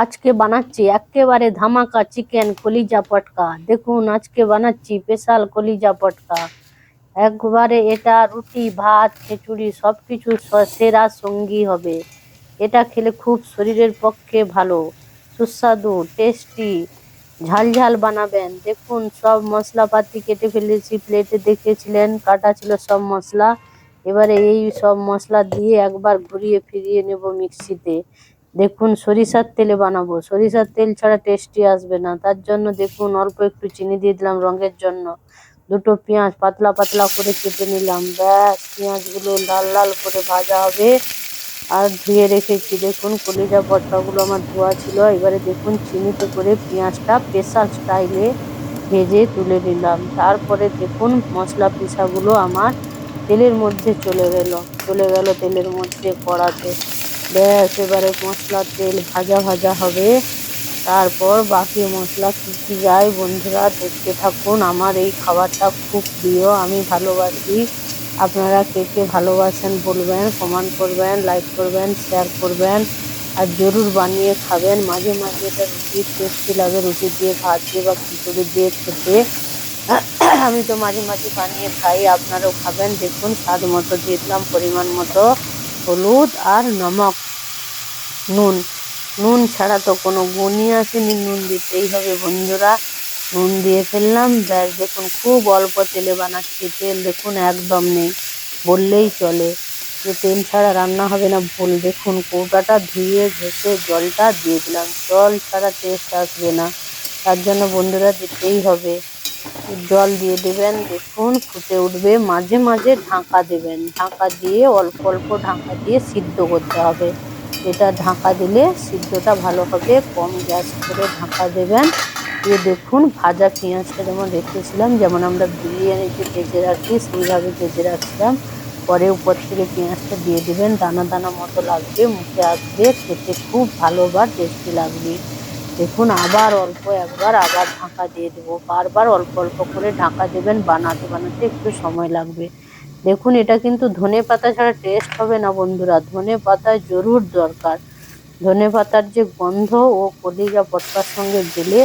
আজকে বানাচ্ছি একেবারে ধামাকা চিকেন কলিজা পটকা। দেখুন আজকে বানাচ্ছি স্পেশাল কলিজা পটকা। একবারে এটা রুটি ভাত খিচুড়ি সবকিছু সেরা সঙ্গী হবে। এটা খেলে খুব শরীরের পক্ষে ভালো, সুস্বাদু, টেস্টি। ঝাল ঝাল বানাবেন। দেখুন সব মশলাপাতি কেটে ফেলেছি, প্লেটে দেখেছিলেন কাটা ছিল সব মশলা। এবারে এই সব মশলা দিয়ে একবার ঘুরিয়ে ফিরিয়ে নেব মিক্সিতে। দেখুন সরিষার তেলে বানাবো, সরিষার তেল ছাড়া টেস্টি আসবে না। তার জন্য দেখুন অল্প একটু চিনি দিয়ে দিলাম রঙের জন্য। দুটো পেঁয়াজ পাতলা পাতলা করে কেটে নিলাম। ব্যাস, পেঁয়াজগুলো লাল লাল করে ভাজা হবে। আর ধুয়ে রেখেছি, দেখুন কলিজা পটকাগুলো আমার ধোয়া ছিল। এবারে দেখুন চিনিতে করে পেঁয়াজটা স্পেশাল স্টাইলে ভেজে তুলে নিলাম। তারপরে দেখুন মশলা পিসাগুলো আমার তেলের মধ্যে চলে গেল তেলের মধ্যে কড়াতে। ব্যাস, এবারে মশলা তেল ভাজা ভাজা হবে। তারপর বাকি মশলা কি কি যায় বন্ধুরা দেখতে থাকুন। আমার এই খাবারটা খুব প্রিয়, আমি ভালোবাসি। আপনারা কে কে ভালোবাসেন বলবেন, কমেন্ট করবেন, লাইক করবেন, শেয়ার করবেন। আর জরুর বানিয়ে খাবেন। মাঝে মাঝে এটা রুটির টেস্টি লাগে, রুটি দিয়ে ভাত দিয়ে বা খিচুড়ি দিয়ে খেতে। আমি তো মাঝে মাঝে বানিয়ে খাই, আপনারাও খাবেন। দেখুন স্বাদ মতো দিয়ে দিলাম পরিমাণ মতো হলুদ আর নমক, নুন। নুন ছাড়া তো কোনো গুণই আসেনি, নুন দিতেই হবে বন্ধুরা। নুন দিয়ে ফেললাম। ব্যাস, দেখুন খুব অল্প তেলে বানাচ্ছি, তেল দেখুন একদম নেই বললেই চলে। যে তেল ছাড়া রান্না হবে না ভুল। দেখুন কৌটাটা ধুয়ে ঘষে জলটা দিয়ে দিলাম, জল ছাড়া টেস্ট আসবে না। তার জন্য বন্ধুরা দিতেই হবে, জল দিয়ে দেবেন। দেখুন ফুটে উঠবে, মাঝে মাঝে ঢাকা দেবেন, ঢাকা দিয়ে অল্প অল্প ঢাকা দিয়ে সিদ্ধ করতে হবে। এটা ঢাকা দিলে সিদ্ধটা ভালো হবে, কম গ্যাস করে ঢাকা দেবেন। দিয়ে দেখুন ভাজা পেঁয়াজটা যেমন রেখেছিলাম, যেমন আমরা বিরিয়ানিতে ভেজে রাখি সেইভাবে ভেজে রাখছিলাম। পরে উপর থেকে পেঁয়াজটা দিয়ে দিবেন, দানা দানা মতো লাগবে, মুখে আসবে, খেতে খুব ভালো বা টেস্টি লাগবে। দেখুন আবার অল্প একবার আবার ঢাকা দিয়ে দেবো, বারবার অল্প অল্প করে ঢাকা দেবেন, বানাতে বানাতে একটু সময় লাগবে। দেখুন এটা কিন্তু ধনে পাতা ছাড়া টেস্ট হবে না বন্ধুরা, ধনে পাতা জরুর দরকার। ধনে পাতার যে গন্ধ ও কলিজা পটকার সঙ্গে গেলে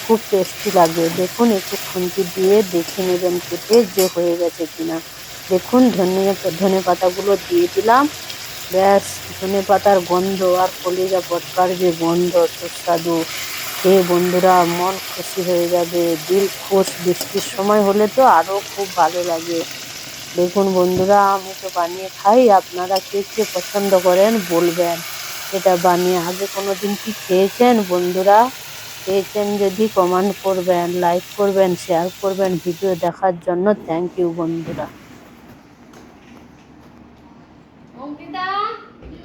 খুব টেস্টি লাগে। দেখুন একটু খুন্তি দিয়ে দেখে নেবেন কেটে যে হয়ে গেছে কিনা। দেখুন ধনে পাতাগুলো দিয়ে দিলাম। ব্যাস, ধনে পাতার গন্ধ আর কলিজা পটকার যে গন্ধ সুস্বাদু, খেয়ে বন্ধুরা মন খুশি হয়ে যাবে, দিল খুশ। বৃষ্টির সময় হলে তো আরো খুব ভালো লাগে। দেখুন বন্ধুরা আমি তো বানিয়ে খাই, আপনারা কে কে পছন্দ করেন বলবেন। এটা বানিয়ে আগে কোনোদিন কি খেয়েছেন বন্ধুরা? খেয়েছেন যদি কমেন্ট করবেন, লাইক করবেন, শেয়ার করবেন। ভিডিও দেখার জন্য থ্যাংক ইউ বন্ধুরা।